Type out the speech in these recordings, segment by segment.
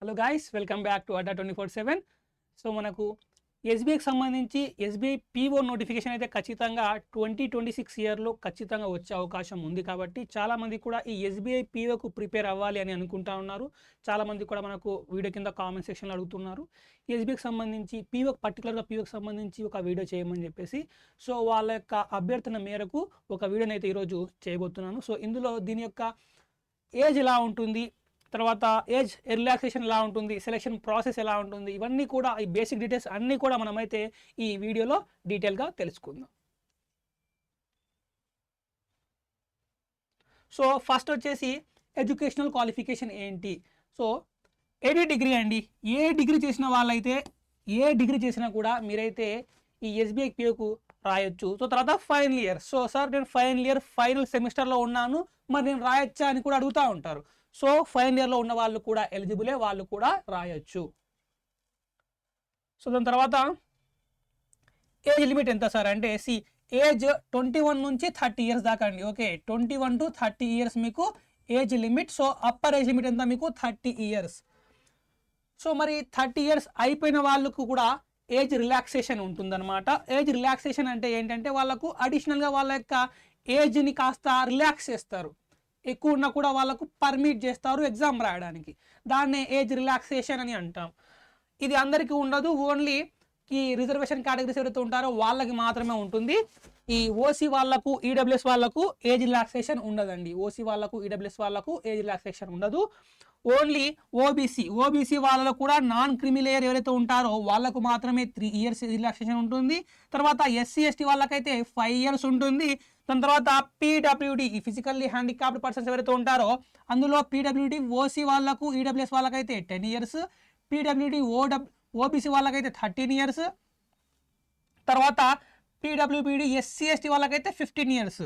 Hello guys, welcome back to Adda 24/7. So మనకు ఎస్బీఐకి సంబంధించి SBI PO notification అయితే ఖచ్చితంగా 2026 ఇయర్లో ఖచ్చితంగా వచ్చే అవకాశం ఉంది. కాబట్టి చాలామంది కూడా ఈ ఎస్బీఐ పీఓకు ప్రిపేర్ అవ్వాలి అని అనుకుంటా ఉన్నారు. చాలామంది కూడా మనకు వీడియో కింద కామెంట్ సెక్షన్లో అడుగుతున్నారు ఎస్బీఐకి సంబంధించి పర్టికులర్గా పీఓకి సంబంధించి ఒక వీడియో చేయమని చెప్పేసి. సో వాళ్ళ యొక్క అభ్యర్థన మేరకు ఒక వీడియోని అయితే ఈరోజు చేయబోతున్నాను. సో ఇందులో దీని యొక్క ఏజ్ ఎలా ఉంటుంది, తర్వాత ఏజ్ రిలాక్సేషన్ ఎలా ఉంటుంది, సెలెక్షన్ ప్రాసెస్ ఎలా ఉంటుంది, ఇవన్నీ కూడా ఈ బేసిక్ డీటెయిల్స్ అన్నీ కూడా మనమైతే ఈ వీడియోలో డీటెయిల్గా తెలుసుకుందాం. సో ఫస్ట్ వచ్చేసి ఎడ్యుకేషనల్ క్వాలిఫికేషన్ ఏంటి. సో ఎనీ డిగ్రీ అండి, ఏ డిగ్రీ చేసిన వాళ్ళైతే ఏ డిగ్రీ చేసినా కూడా మీరైతే ఈ ఎస్బీఐ పిఓకు రాయొచ్చు. సో తర్వాత ఫైనల్ ఇయర్. సో సార్ నేను ఫైనల్ ఇయర్ ఫైనల్ సెమిస్టర్లో ఉన్నాను, మరి నేను రాయొచ్చా అని కూడా అడుగుతూ ఉంటారు. సో ఫైనల్ ఇయర్లో ఉన్న వాళ్ళు కూడా ఎలిజిబులే, వాళ్ళు కూడా రాయొచ్చు. సో దాని తర్వాత ఏజ్ లిమిట్ ఎంత సార్ అంటే ఏజ్ 21 నుంచి 30 ఇయర్స్ దాకా అండి. ఓకే, 21 to 30 ఇయర్స్ మీకు age limit. So upper age limit ఎంత మీకు 30 ఇయర్స్. సో మరి 30 ఇయర్స్ అయిపోయిన వాళ్ళకు కూడా ఏజ్ రిలాక్సేషన్ ఉంటుందన్నమాట. ఏజ్ రిలాక్సేషన్ అంటే ఏంటంటే వాళ్ళకు అడిషనల్గా వాళ్ళ యొక్క ఏజ్ని కాస్త రిలాక్స్ చేస్తారు, ఎక్కువ ఉన్నా కూడా వాళ్ళకు పర్మిట్ చేస్తారు ఎగ్జామ్ రాయడానికి. దాన్నే ఏజ్ రిలాక్సేషన్ అని అంటాం. ఇది అందరికీ ఉండదు, ఓన్లీ ఈ రిజర్వేషన్ కేటగిరీస్ ఎవరైతే ఉంటారో వాళ్ళకి మాత్రమే ఉంటుంది. ఈ ఓసీ వాళ్ళకు ఈడబ్ల్యూఎస్ వాళ్ళకు ఏజ్ రిలాక్సేషన్ ఉండదండి. ఓసీ వాళ్ళకు ఈడబ్ల్యూఎస్ వాళ్ళకు ఏజ్ రిలాక్సేషన్ ఉండదు. ఓన్లీ ఓబీసీ వాళ్ళలో కూడా నాన్ క్రిమి లేయర్ ఎవరైతే ఉంటారో వాళ్ళకు మాత్రమే 3 ఇయర్స్ రిలాక్సేషన్ ఉంటుంది. తర్వాత ఎస్సీ ఎస్టీ వాళ్ళకైతే 5 ఇయర్స్ ఉంటుంది. దాని తర్వాత పీడబ్ల్యూడి, ఈ ఫిజికల్లీ హ్యాండిక్యాప్డ్ పర్సన్స్ ఎవరైతే ఉంటారో అందులో పీడబ్ల్యూడి ఓసీ వాళ్ళకు ఈడబ్ల్యూఎస్ వాళ్ళకైతే 10 ఇయర్స్, పీడబ్ల్యూడి ఓబీసీ వాళ్ళకైతే 13 ఇయర్స్, తర్వాత పీడబ్ల్యూబీడి ఎస్సీ ఎస్టీ వాళ్ళకైతే 15 ఇయర్స్.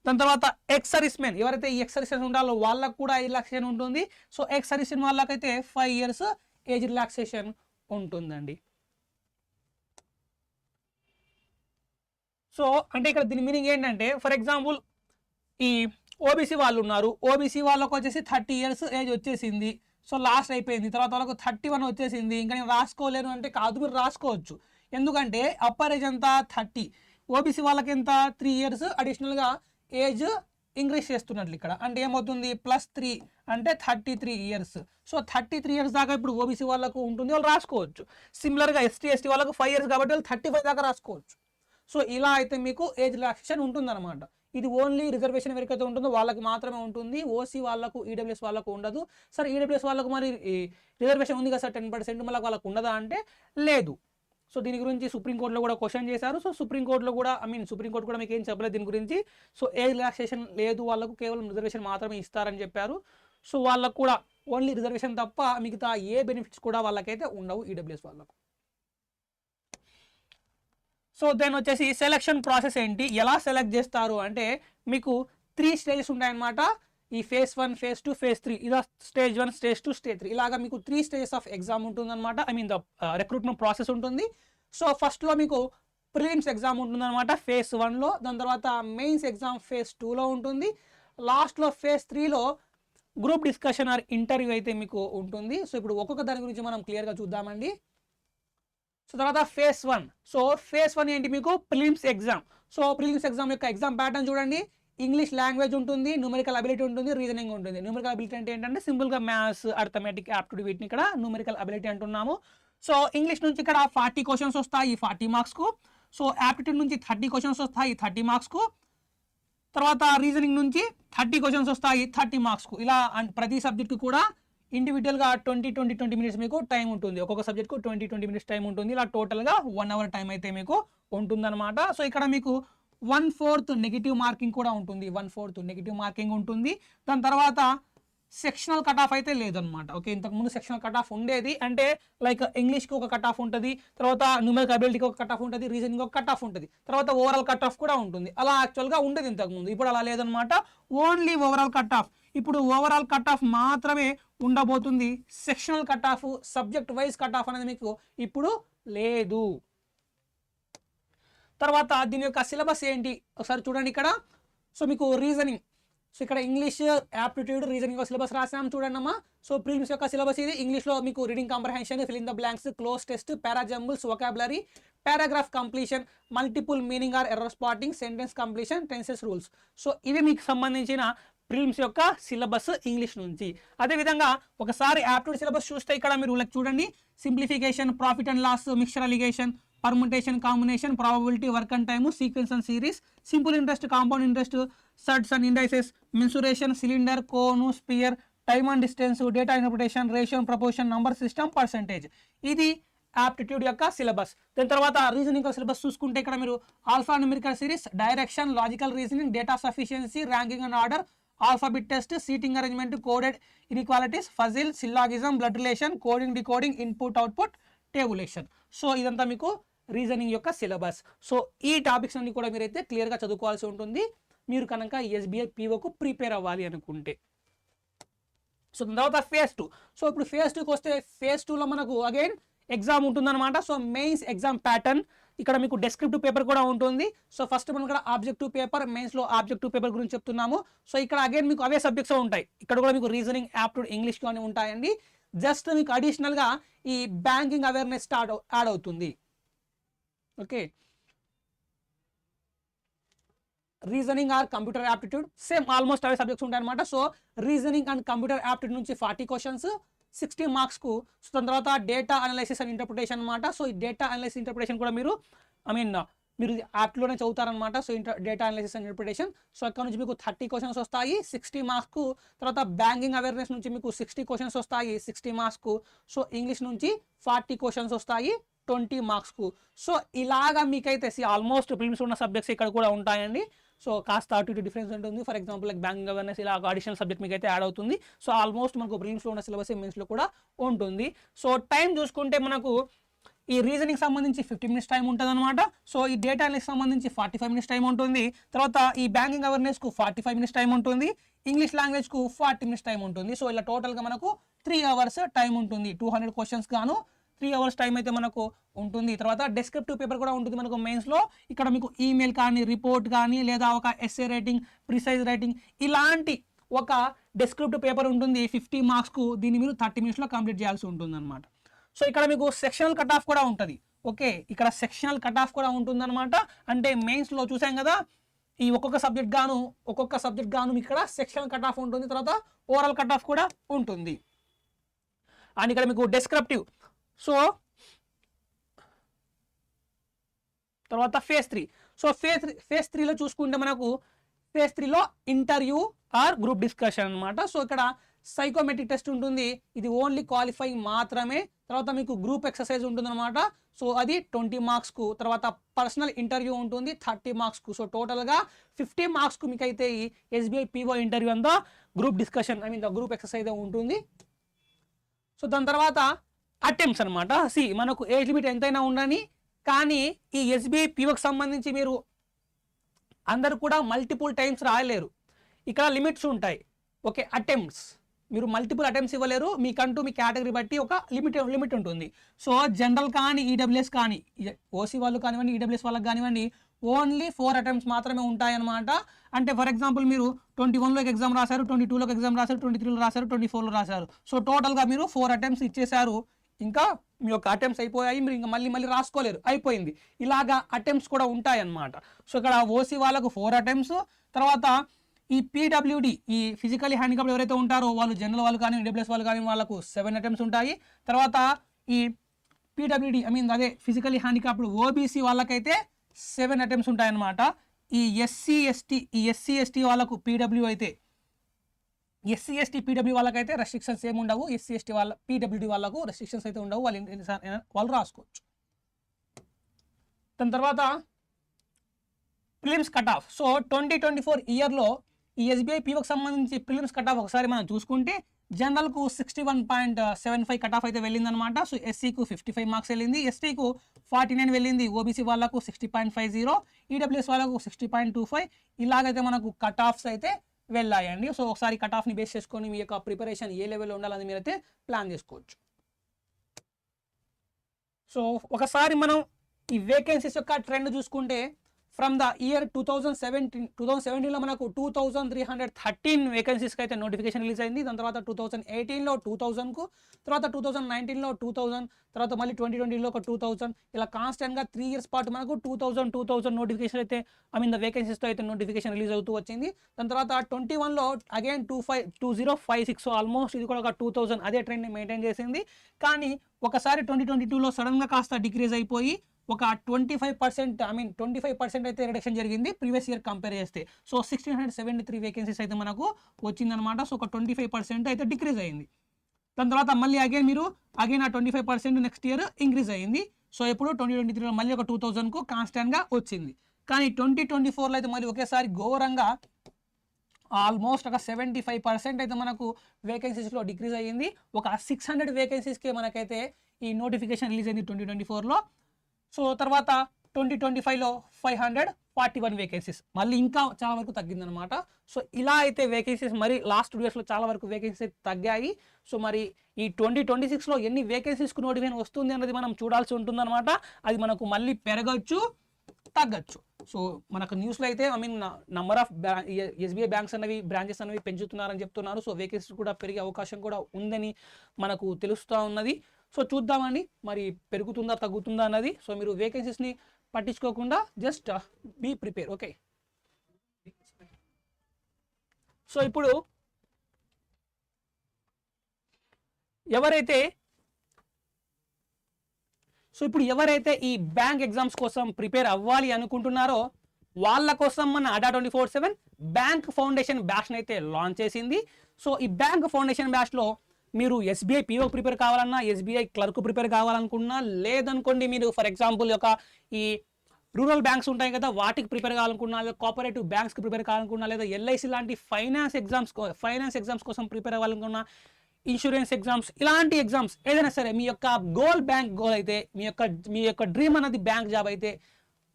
దాని తర్వాత ఎక్స్ సర్వీస్మెన్ ఎవరైతే ఈ ఎక్స్ సర్వీస్మెన్ ఉంటారో వాళ్ళకు కూడా రిలాక్సేషన్ ఉంటుంది. సో ఎక్స్ సర్వీస్మెన్ వాళ్ళకైతే 5 ఇయర్స్ ఏజ్ రిలాక్సేషన్ ఉంటుందండి. సో అంటే ఇక్కడ దీని మీనింగ్ ఏంటంటే, ఫర్ ఎగ్జాంపుల్ ఈ ఓబీసీ వాళ్ళు ఉన్నారు, ఓబీసీ వాళ్ళకు వచ్చేసి 30 ఇయర్స్ ఏజ్ వచ్చేసింది. సో లాస్ట్ అయిపోయింది, తర్వాత వాళ్ళకు 31 వచ్చేసింది, ఇంకా నేను రాసుకోలేను అంటే కాదు, మీరు రాసుకోవచ్చు. ఎందుకంటే అప్పర్ ఏజ్ అంతా 30, ఓబీసీ వాళ్ళకి ఎంత 3 ఇయర్స్ అడిషనల్గా ఏజ్ ఇంక్రీజ్ చేస్తున్నట్లు ఇక్కడ. అంటే ఏమవుతుంది, +3 అంటే 33 ఇయర్స్. సో 33 ఇయర్స్ దాకా ఇప్పుడు ఓబీసీ వాళ్ళకు ఉంటుంది, వాళ్ళు రాసుకోవచ్చు. సిమిలర్గా ఎస్టీ వాళ్ళకు 5 ఇయర్స్ కాబట్టి వాళ్ళు 35 దాకా రాసుకోవచ్చు. సో ఇలా అయితే మీకు ఏజ్ రిలాక్సేషన్ ఉంటుందన్నమాట. ఇది ఓన్లీ రిజర్వేషన్ ఎవరికైతే ఉంటుందో వాళ్ళకి మాత్రమే ఉంటుంది. ఓసీ వాళ్ళకు ఈడబ్ల్యూఎస్ వాళ్ళకు ఉండదు. సార్ ఈడబ్ల్యూఎస్ వాళ్ళకు మరి రిజర్వేషన్ ఉంది కదా సార్ 10%, మళ్ళీ వాళ్ళకు ఉండదా అంటే లేదు. సో దీని గురించి సుప్రీంకోర్టులో కూడా క్వశ్చన్ చేశారు. సో సుప్రీంకోర్టు కూడా మీకు ఏం చెప్పలేదు దీని గురించి. సో ఏజ్ రిలాక్సేషన్ లేదు, వాళ్ళకు కేవలం రిజర్వేషన్ మాత్రమే ఇస్తారని చెప్పారు. సో వాళ్ళకు కూడా ఓన్లీ రిజర్వేషన్ తప్ప మిగతా ఏ బెనిఫిట్స్ కూడా వాళ్ళకైతే ఉండవు ఈడబ్ల్యూఎస్ వాళ్ళకు. సో దెన్ వచ్చేసి సెలక్షన్ ప్రాసెస్ ఏంటి, ఎలా సెలెక్ట్ చేస్తారు అంటే మీకు 3 స్టేజెస్ ఉంటాయన్నమాట. ఈ phase 1, phase 2, phase 3, ఇలా stage 1, stage 2, stage 3 ఇలాగా మీకు 3 స్టేజెస్ ఆఫ్ ఎగ్జామ్ ఉంటుందన్నమాట. ద రిక్రూట్మెంట్ ప్రాసెస్ ఉంటుంది. సో ఫస్ట్లో మీకు ప్రిలిమ్స్ ఎగ్జామ్ ఉంటుందన్నమాట phase 1లో, దాని తర్వాత మెయిన్స్ ఎగ్జామ్ phase 2లో ఉంటుంది. లాస్ట్లో phase 3లో గ్రూప్ డిస్కషన్ ఆర్ ఇంటర్వ్యూ అయితే మీకు ఉంటుంది. సో ఇప్పుడు ఒక్కొక్క దాని గురించి మనం క్లియర్గా చూద్దామండి. సో తర్వాత phase 1. సో phase 1 ఏంటి, మీకు prelims exam. So prelims exam యొక్క ఎగ్జామ్ ప్యాటర్న్ చూడండి. ఇంగ్లీష్ లాంగ్వేజ్ ఉంటుంది, న్యూమరికల్ అబిలిటీ ఉంటుంది, రీజనింగ్ ఉంటుంది. న్యూమరికల్ అబిలిటీ అంటే ఏంటంటే సింపుల్గా మ్యాథ్స్, అర్థమెటిక్, యాప్టిట్యూడ్, వీటిని ఇక్కడ న్యూమరికల్ అబిలిటీ అంటున్నాము. సో ఇంగ్లీష్ నుంచి ఇక్కడ 40 క్వశ్చన్స్ వస్తాయి 40 మార్క్స్కు. సో యాప్టిట్యూడ్ నుంచి 30 క్వశ్చన్స్ వస్తాయి 30 మార్క్స్కు. తర్వాత రీజనింగ్ నుంచి 30 క్వశ్చన్స్ వస్తాయి 30 మార్క్స్కు. ఇలా ప్రతి సబ్జెక్టు కూడా ఇండివిజువల్గా 20 మినిట్స్ మీకు టైం ఉంటుంది. ఒక్కొక్క సబ్జెక్ట్కు 20 మినిట్స్ టైం ఉంటుంది. ఇలా టోటల్గా 1 అవర్ టైం అయితే మీకు ఉంటుందన్నమాట. సో ఇక్కడ మీకు 1/4 నెగిటివ్ మార్కింగ్ కూడా ఉంటుంది, 1/4 నెగిటివ్ మార్కింగ్ ఉంటుంది. దాని తర్వాత సెక్షనల్ కట్ ఆఫ్ అయితే లేదనమాట. ఓకే, ఇంతకుముందు సెక్షనల్ కట్ ఆఫ్ ఉండేది, అంటే లైక్ ఇంగ్లీష్కి ఒక కట్ ఆఫ్ ఉంటుంది, తర్వాత న్యూమరికల్ అబిలిటీకి ఒక కట్ ఆఫ్ ఉంటుంది, రీజనింగ్ ఒక కట్ ఆఫ్ ఉంటుంది, తర్వాత ఓవరాల్ కట్ ఆఫ్ కూడా ఉంటుంది. అలా యాక్చువల్గా ఉండేది ఇంతకుముందు, ఇప్పుడు అలా లేదనమాట. Only overall cut off. ఇప్పుడు ఓవరాల్ కట్ ఆఫ్ మాత్రమే ఉండబోతుంది. Sectional cut off, subject wise cut off అనేది మీకు ఇప్పుడు లేదు. తర్వాత దీని యొక్క సిలబస్ ఏంటి ఒకసారి చూడండి ఇక్కడ. సో మీకు రీజనింగ్ సో ఇక్కడ ఇంగ్లీష్ యాప్టిట్యూడ్ రీజనింగ్ సిలబస్ రాసాం చూడండి అమ్మా. సో ప్రిలిమ్స్ యొక్క సిలబస్ ఇది. ఇంగ్లీష్లో మీకు reading comprehension, fill in the blanks, cloze test, parajumbles, vocabulary, paragraph completion, multiple meaning or error spotting, sentence completion, tenses rules. So ఇవి మీకు సంబంధించిన ప్రిలిమ్స్ యొక్క సిలబస్ ఇంగ్లీష్ నుంచి. అదేవిధంగా ఒకసారి యాప్టిట్యూడ్ సిలబస్ చూస్తే ఇక్కడ మీరు చూడండి, simplification, profit and loss, mixture alligation, permutation, combination, probability, work and time, sequence and series, simple interest, compound interest, surds and indices, mensuration, cylinder, cone, sphere, time and distance, data interpretation, ratio, proportion, number system, percentage. ఇది aptitude యొక్క syllabus. దాని తర్వాత reasoning syllabus చూసుకుంటే ఇక్కడ మీరు alpha numerical series, direction, logical reasoning, data sufficiency, ranking and order, alphabet test, seating arrangement, coded inequalities, puzzle, syllogism, blood relation, coding, decoding, input output, tabulation. So ఇదంతా మీకు reasoning యొక్క syllabus. So ఈ topics అన్ని కూడా మీరైతే క్లియర్గా చదువుకోవాల్సి ఉంటుంది మీరు కనుక ఎస్బీఐ పీఓకు ప్రిపేర్ అవ్వాలి అనుకుంటే. సో దాని తర్వాత ఫేజ్ 2. సో ఇప్పుడు ఫేజ్ 2కి వస్తే ఫేజ్ 2లో మనకు అగైన్ ఎగ్జామ్ ఉంటుందన్నమాట. సో మెయిన్స్ ఎగ్జామ్ ప్యాటర్న్, ఇక్కడ మీకు డెస్క్రిప్టివ్ పేపర్ కూడా ఉంటుంది. సో ఫస్ట్ మనం ఇక్కడ ఆబ్జెక్టివ్ పేపర్, మెయిన్స్లో ఆబ్జెక్టివ్ పేపర్ గురించి చెప్తున్నాము. సో ఇక్కడ అగైన్ మీకు అవే సబ్జెక్ట్స్ ఉంటాయి. ఇక్కడ కూడా మీకు రీజనింగ్, యాప్టిట్యూడ్, ఇంగ్లీష్ కానీ ఉంటాయండి. జస్ట్ మీకు అడిషనల్గా ఈ బ్యాంకింగ్ అవేర్నెస్ యాడ్ అవుతుంది. Okay, reasoning or computer aptitude same almost అవే సబ్జెక్ట్స్ ఉంటాయి అనమాట. So reasoning and computer aptitude నుంచి 40 క్వశ్చన్స్ 60 మార్క్స్కు. సో దాని తర్వాత డేటా అనాలిసిస్ అండ్ ఇంటర్ప్రిటేషన్ అనమాట. సో ఈ డేటా అనాలిసిస్ ఇంటర్ప్రిటేషన్ కూడా మీరు మీరు యాప్లోనే చదువుతారనమాట. So data analysis and interpretation. So అక్కడ నుంచి మీకు 30 క్వశ్చన్స్ వస్తాయి 60 మార్క్స్కు. తర్వాత బ్యాంకింగ్ అవేర్నెస్ నుంచి మీకు 60 క్వశ్చన్స్ వస్తాయి 60 మార్క్స్కు. సో ఇంగ్లీష్ నుంచి 40 క్వశ్చన్స్ వస్తాయి 20 మార్క్స్కు. సో ఇలాగా మీకైతే ఆల్మోస్ట్ ప్రిలిమ్స్ ఉన్న సబ్జెక్ట్స్ ఇక్కడ కూడా ఉంటాయండి. సో కాస్త అటు ఇటు డిఫరెన్స్ ఉంటుంది. For example like banking awareness ఇలా అడిషనల్ సబ్జెక్ట్ మీకు అయితే యాడ్ అవుతుంది. సో ఆల్మోస్ట్ మనకు ప్రిలిమ్స్లో ఉన్న సిలబస్ మెయిన్స్లో కూడా ఉంటుంది. సో టైం చూసుకుంటే మనకు ఈ రీజనింగ్ సంబంధించి 50 మినిట్స్ టైం ఉంటుంది అనమాట. సో ఈ డేటా అనాలిసిస్ సంబంధించి 45 మినిట్స్ టైం ఉంటుంది. తర్వాత ఈ బ్యాంకింగ్ అవేర్నెస్కు 45 మినిట్స్ టైం ఉంటుంది. ఇంగ్లీష్ లాంగ్వేజ్కు 40 మినిట్స్ టైం ఉంటుంది. సో ఇలా టోటల్గా మనకు 3 అవర్స్ టైం ఉంటుంది. 200 క్వశ్చన్స్ గాను 3 అవర్స్ టైం అయితే మనకు ఉంటుంది. తర్వాత డెస్క్రిప్టివ్ పేపర్ కూడా ఉంటుంది మనకు మెయిన్స్లో. ఇక్కడ మీకు ఈమెయిల్ కానీ, రిపోర్ట్ కానీ, లేదా ఒక ఎస్ఏ రైటింగ్, ప్రిసైజ్ రైటింగ్, ఇలాంటి ఒక డెస్క్రిప్టివ్ పేపర్ ఉంటుంది 50 మార్క్స్కు. దీన్ని మీరు 30 మినిట్స్లో కంప్లీట్ చేయాల్సి ఉంటుంది అనమాట. సో ఇక్కడ మీకు సెక్షనల్ కట్ ఆఫ్ కూడా ఉంటుంది. ఓకే, ఇక్కడ సెక్షనల్ కట్ ఆఫ్ కూడా ఉంటుందన్నమాట. అంటే మెయిన్స్లో చూసాం కదా, ఈ ఒక్కొక్క సబ్జెక్ట్ గాను మీకు ఇక్కడ సెక్షనల్ కట్ ఆఫ్ ఉంటుంది. తర్వాత ఓవరాల్ కట్ ఆఫ్ కూడా ఉంటుంది. అండ్ ఇక్కడ మీకు డెస్క్రిప్టివ్. సో తర్వాత ఫేజ్ 3. సో ఫేజ్ 3లో చూసుకుంటే మనకు ఫేజ్ 3లో ఇంటర్వ్యూ ఆర్ గ్రూప్ డిస్కషన్ అనమాట. సో ఇక్కడ సైకోమెట్రిక్ టెస్ట్ ఉంటుంది. ఇది ఓన్లీ క్వాలిఫైయింగ్ మాత్రమే. తర్వాత మీకు గ్రూప్ ఎక్సర్సైజ్ ఉంటుందన్నమాట. సో అది 20 మార్క్స్కు. తర్వాత పర్సనల్ ఇంటర్వ్యూ ఉంటుంది 30 మార్క్స్కు. సో టోటల్గా 50 మార్క్స్కు మీకు అయితే ఈ ఎస్బీఐ పీఓ ఇంటర్వ్యూ అంతా group discussion the group exercise ఉంటుంది. సో దాని తర్వాత అటెంప్ట్స్ అనమాట. మనకు ఏజ్ లిమిట్ ఎంతైనా ఉండని, కానీ ఈ ఎస్బీఐ పీఓకి సంబంధించి మీరు అందరు కూడా మల్టిపుల్ టైమ్స్ రాయలేరు. ఇక్కడ లిమిట్స్ ఉంటాయి. ఓకే, అటెంప్ట్స్ మీరు మల్టిపుల్ అటెంప్ట్స్ ఇవ్వలేరు. మీకంటూ మీ కేటగిరీ బట్టి ఒక లిమిట్ ఉంటుంది. సో జనరల్ కానీ, ఈడబ్ల్యూఎస్ కానీ, ఓసీ వాళ్ళు కానివ్వండి, ఈడబ్ల్యూఎస్ వాళ్ళకి కానివ్వండి, ఓన్లీ 4 అటెంప్ట్స్ మాత్రమే ఉంటాయన్నమాట. అంటే ఫర్ ఎగ్జాంపుల్ మీరు 21లోకి ఎగ్జామ్ రాశారు, 22లోకి ఎగ్జామ్ రాశారు, 23లో రాశారు, 24లో రాశారు. సో టోటల్గా మీరు 4 అటెంప్ట్స్ ఇచ్చేశారు. ఇంకా మీ యొక్క అటెంప్ట్స్ అయిపోయాయి, మీరు ఇంకా మళ్ళీ రాసుకోలేరు, అయిపోయింది. ఇలాగా అటెంప్ట్స్ కూడా ఉంటాయన్నమాట. సో ఇక్కడ ఓసీ వాళ్ళకు 4 అటెంప్ట్స్. తర్వాత ఈ పీడబ్ల్యూడి, ఈ ఫిజికలీ హ్యాండిక్యాప్డ్ ఎవరైతే ఉంటారో వాళ్ళు, జనరల్ వాళ్ళు కానీ, ఈడబ్ల్యూఎస్ వాళ్ళు కానీ, వాళ్ళకు 7 అటెంప్ట్స్ ఉంటాయి. తర్వాత ఈ పీడబ్ల్యూడి అదే ఫిజికలీ హ్యాండిక్యాప్డ్ ఓబీసీ వాళ్ళకైతే 7 అటెంప్ట్స్ ఉంటాయన్నమాట. ఈ ఎస్సీ ఎస్టీ వాళ్ళకు పీడబ్ల్యూ అయితే, ఎస్సీ ఎస్టీ పీడబ్ల్యూ వాళ్ళకైతే రెస్ట్రిక్షన్స్ ఏమి ఉండవు. ఎస్సీ ఎస్టీ వాళ్ళ పీడబ్ల్యూడి వాళ్ళకు రెస్ట్రిక్షన్స్ అయితే ఉండవు. వాళ్ళు రాసుకోవచ్చు. దాని తర్వాత ప్రిలిమ్స్ కట్ ఆఫ్. సో 2024 ఇయర్లో ఈ ఎస్బీఐ పీఓకి సంబంధించి ప్రిలిమ్స్ కట్ ఆఫ్ ఒకసారి మనం చూసుకుంటే, జనరల్కు 61.75 కట్ ఆఫ్ అయితే వెళ్ళిందనమాట. సో ఎస్సీకు 55 మార్క్స్ వెళ్ళింది, ఎస్టీకు 49 వెళ్ళింది, ఓబీసీ వాళ్ళకు 60.50, ఈడబ్ల్యూఎస్ వాళ్ళకు 60.25. ఇలాగైతే మనకు కట్ ఆఫ్స్ అయితే వెళ్ళాయండి. సో ఒకసారి కట్ ఆఫ్ని బేస్ చేసుకొని మీ యొక్క ప్రిపరేషన్ ఏ లెవెల్లో ఉండాలని మీరైతే ప్లాన్ చేసుకోవచ్చు. సో ఒకసారి మనం ఈ వేకెన్సీస్ యొక్క ట్రెండ్ చూసుకుంటే, ఫ్రమ్ ద ఇయర్ 2017లో మనకు 2313 వేకెన్సీస్కి అయితే నోటిఫికేషన్ రిలీజ్ అయింది. దాని తర్వాత 2018లో 2000కు, తర్వాత 2019లో 2000, తర్వాత మళ్ళీ 2020లో ఒక 2000, ఇలా కాన్స్టెంట్గా 3 ఇయర్స్ పాటు మనకు 2000 నోటిఫికేషన్ అయితే ద వేకెన్సీస్తో అయితే నోటిఫికేషన్ రిలీజ్ అవుతూ వచ్చింది. దాని తర్వాత 21లో అగైన్ 2056, సో ఆల్మోస్ట్ ఇది కూడా ఒక 2000 అదే ట్రెండ్ని మెయింటైన్ చేసింది. కానీ ఒకసారి 2022లో సడన్గా కాస్త డిక్రీజ్ అయిపోయి ఒక 25% అయితే రిడక్షన్ జరిగింది ప్రీవియస్ ఇయర్ కంపేర్ చేస్తే. సో 1673 వేకెన్సీస్ అయితే మనకు వచ్చిందనమాట. సో ఒక 25% అయితే డిక్రీజ్ అయింది. దాని తర్వాత మళ్ళీ అగైన్ ఆ 25% నెక్స్ట్ ఇయర్ ఇంక్రీజ్ అయింది. సో ఇప్పుడు 2023లో మళ్ళీ ఒక 2000కు కాన్స్టెంట్గా వచ్చింది. కానీ 2024లో అయితే మళ్ళీ ఒకేసారి ఘోరంగా ఆల్మోస్ట్ ఒక 75% అయితే మనకు వేకెన్సీస్లో డిక్రీజ్ అయ్యింది. ఒక 600 వేకెన్సీస్కి మనకైతే ఈ నోటిఫికేషన్ రిలీజ్ అయింది 2024లో. సో తర్వాత 2025లో 541 వేకెన్సీస్, మళ్ళీ ఇంకా చాలా వరకు తగ్గిందనమాట. సో ఇలా అయితే వేకెన్సీస్ మరి లాస్ట్ 2 ఇయర్స్లో చాలా వరకు వేకెన్సీస్ తగ్గాయి. సో మరి ఈ 2026లో ఎన్ని వేకెన్సీస్కు నోటిఫికేషన్ వస్తుంది అన్నది మనం చూడాల్సి ఉంటుందన్నమాట. అది మనకు మళ్ళీ పెరగచ్చు, తగ్గచ్చు. సో మనకు న్యూస్లో అయితే నంబర్ ఆఫ్ ఎస్బీఐ బ్యాంక్స్ అనేవి బ్రాంచెస్ అనేవి పెంచుతున్నారని చెప్తున్నారు. సో వేకెన్సీస్ కూడా పెరిగే అవకాశం కూడా ఉందని మనకు తెలుస్తూ ఉన్నది. సో చూద్దామండి మరి పెరుగుతుందా తగ్గుతుందా అన్నది. సో మీరు వేకెన్సీస్ని పట్టించుకోకుండా just be prepare, okay. So ఇప్పుడు ఎవరైతే ఈ బ్యాంక్ ఎగ్జామ్స్ కోసం ప్రిపేర్ అవ్వాలి అనుకుంటున్నారో వాళ్ళ కోసం మన అడ్డా 24/7 బ్యాంక్ ఫౌండేషన్ బ్యాచ్ని అయితే లాంచ్ చేసింది. సో ఈ బ్యాంక్ ఫౌండేషన్ బ్యాచ్లో మీరు ఎస్బీఐ పీఓ ప్రిపేర్ కావాలన్నా, ఎస్బీఐ క్లర్క్ ప్రిపేర్ కావాలనుకున్నా, లేదనుకోండి మీరు ఫర్ ఎగ్జాంపుల్ ఈ రూరల్ బ్యాంక్స్ ఉంటాయి కదా వాటికి ప్రిపేర్ కావాలనుకున్నా, లేదా కోఆపరేటివ్ బ్యాంక్స్కి ప్రిపేర్ కావాలనుకున్నా, లేదా ఎల్ఐసి లాంటి ఫైనాన్స్ ఎగ్జామ్స్ కోసం ప్రిపేర్ అవ్వాలనుకున్నా, ఇన్సూరెన్స్ ఎగ్జామ్స్, ఇలాంటి ఎగ్జామ్స్ ఏదైనా సరే మీ యొక్క బ్యాంక్ గోల్ అయితే, మీ యొక్క డ్రీమ్ అన్నది బ్యాంక్ జాబ్ అయితే,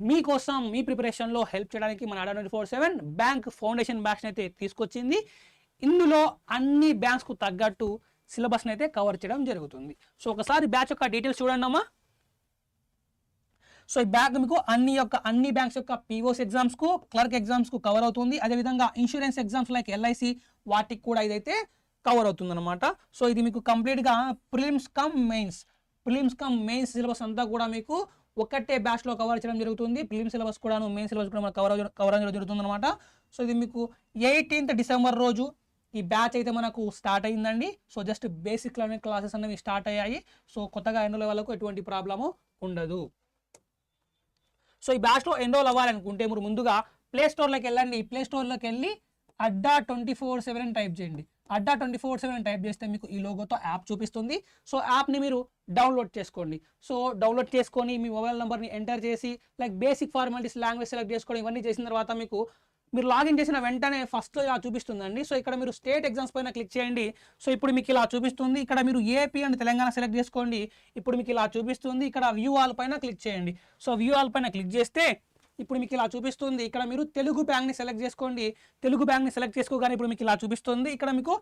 మీకోసం మీ ప్రిపరేషన్లో హెల్ప్ చేయడానికి మన అడ్డా 24/7 బ్యాంక్ ఫౌండేషన్ బ్యాచ్ని అయితే తీసుకొచ్చింది. ఇందులో అన్ని బ్యాంక్స్కు తగ్గట్టు సిలబస్ని అయితే కవర్ చేయడం జరుగుతుంది. సో ఒకసారి బ్యాచ్ యొక్క డీటెయిల్స్ చూడండి అమ్మా. సో ఈ బ్యాచ్ మీకు అన్ని బ్యాంక్స్ యొక్క పీఓస్ ఎగ్జామ్స్కు, క్లర్క్ ఎగ్జామ్స్కు కవర్ అవుతుంది. అదేవిధంగా ఇన్సూరెన్స్ ఎగ్జామ్స్ లైక్ ఎల్ఐసి వాటికి కూడా ఇదైతే కవర్ అవుతుంది అనమాట. సో ఇది మీకు కంప్లీట్గా ప్రిలిమ్స్ కమ్ మెయిన్స్ సిలబస్ అంతా కూడా మీకు ఒకటే బ్యాచ్లో కవర్ చేయడం జరుగుతుంది. ప్రిలిమ్ సిలబస్ కూడాను, మెయిన్ సిలబస్ కూడా మనకు కవర్ చేయడం జరుగుతుంది అనమాట. సో ఇది మీకు 18th డిసెంబర్ రోజు ఈ బ్యాచ్ అయితే మనకు స్టార్ట్ అయిందండి. So just basic level classes అనేవి స్టార్ట్ అయ్యాయి. సో కొత్తగా ఎన్రోల్ వాళ్ళకు ఎటువంటి ప్రాబ్లము ఉండదు. సో ఈ బ్యాచ్లో ఎన్రోల్ అవ్వాలనుకుంటే మీరు ముందుగా ప్లే స్టోర్లోకి వెళ్ళండి. ప్లే స్టోర్లోకి వెళ్ళి అడ్డా 24/7 టైప్ చేయండి. అడ్డా 24/7 టైప్ చేస్తే మీకు ఈ లోగోతో యాప్ చూపిస్తుంది. సో యాప్ని మీరు డౌన్లోడ్ చేసుకోండి. సో డౌన్లోడ్ చేసుకొని మీ మొబైల్ నెంబర్ని ఎంటర్ చేసి like basic formalities, language select చేసుకోవడం, ఇవన్నీ చేసిన తర్వాత మీరు లాగిన్ చేసిన వెంటనే ఫస్ట్ ఇలా చూపిస్తుందండి. సో ఇక్కడ మీరు స్టేట్ ఎగ్జామ్స్ పైన క్లిక్ చేయండి. సో ఇప్పుడు మీకు ఇలా చూపిస్తుంది. ఇక్కడ మీరు ఏపీ అండ్ తెలంగాణ సెలెక్ట్ చేసుకోండి. ఇప్పుడు మీకు ఇలా చూపిస్తుంది. ఇక్కడ వ్యూ ఆల్ పైన క్లిక్ చేయండి. సో వ్యూ ఆల్ పైన క్లిక్ చేస్తే ఇప్పుడు మీకు ఇలా చూపిస్తుంది. ఇక్కడ మీరు తెలుగు బ్యాంక్ని సెలెక్ట్ చేసుకోండి. తెలుగు బ్యాంక్ని సెలెక్ట్ చేసుకోగానే ఇప్పుడు మీకు ఇలా చూపిస్తుంది. ఇక్కడ మీకు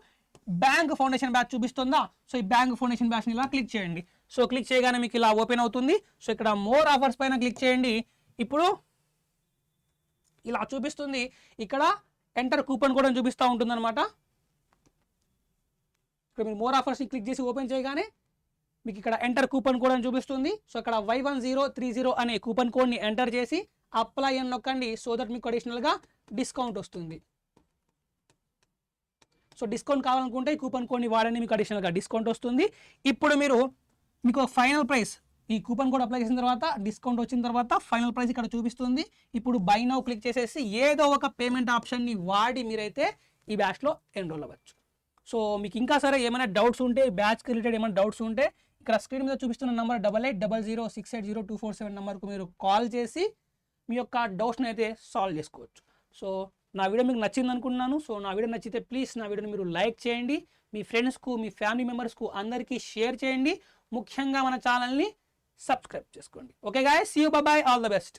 బ్యాంక్ ఫౌండేషన్ బ్యాచ్ చూపిస్తుందా? సో ఈ బ్యాంక్ ఫౌండేషన్ బ్యాచ్ని ఇలా క్లిక్ చేయండి. సో క్లిక్ చేయగానే మీకు ఇలా ఓపెన్ అవుతుంది. సో ఇక్కడ మోర్ ఆఫర్స్ పైన క్లిక్ చేయండి. ఇప్పుడు ఇలా చూపిస్తుంది. ఇక్కడ ఎంటర్ కూపన్ కూడా చూపిస్తూ ఉంటుంది అనమాట. ఇక్కడ మీరు మోర్ ఆఫర్స్ని క్లిక్ చేసి ఓపెన్ చేయగానే మీకు ఇక్కడ ఎంటర్ కూపన్ కోడ్ అని చూపిస్తుంది. సో ఇక్కడ Y1030 అనే కూపన్ కోడ్ని ఎంటర్ చేసి అప్లై అని నొక్కండి. సో దట్ మీకు అడిషనల్గా డిస్కౌంట్ వస్తుంది. సో డిస్కౌంట్ కావాలనుకుంటే ఈ కూపన్ కోడ్ని వాడండి, మీకు అడిషనల్గా డిస్కౌంట్ వస్తుంది. ఇప్పుడు మీకు ఫైనల్ ప్రైస్, ఈ కూపన్ కోడ్ అప్లై చేసిన తర్వాత డిస్కౌంట్ వచ్చిన తర్వాత ఫైనల్ ప్రైస్ ఇక్కడ చూపిస్తుంది. ఇప్పుడు బై నౌ క్లిక్ చేసేసి ఏదో ఒక పేమెంట్ ఆప్షన్ని వాడి మీరైతే ఈ బ్యాచ్లో ఎన్రోల్ అవ్వచ్చు. సో మీకు ఇంకా సరే ఏమైనా డౌట్స్ ఉంటే, బ్యాచ్కి రిలేటెడ్ ఏమైనా డౌట్స్ ఉంటే ఇక్కడ స్క్రీన్ మీద చూపిస్తున్న నెంబర్ 880006802447 నెంబర్కు మీరు కాల్ చేసి మీ యొక్క డౌట్స్ని అయితే సాల్వ్ చేసుకోవచ్చు. సో నా వీడియో మీకు నచ్చింది అనుకుంటున్నాను. సో నా వీడియో నచ్చితే ప్లీజ్ నా వీడియోని మీరు లైక్ చేయండి, మీ ఫ్రెండ్స్కు, మీ ఫ్యామిలీ మెంబర్స్కు అందరికీ షేర్ చేయండి. ముఖ్యంగా మన ఛానల్ని సబ్స్క్రైబ్ చేసుకోండి. Okay guys, see you, bye bye, all the best.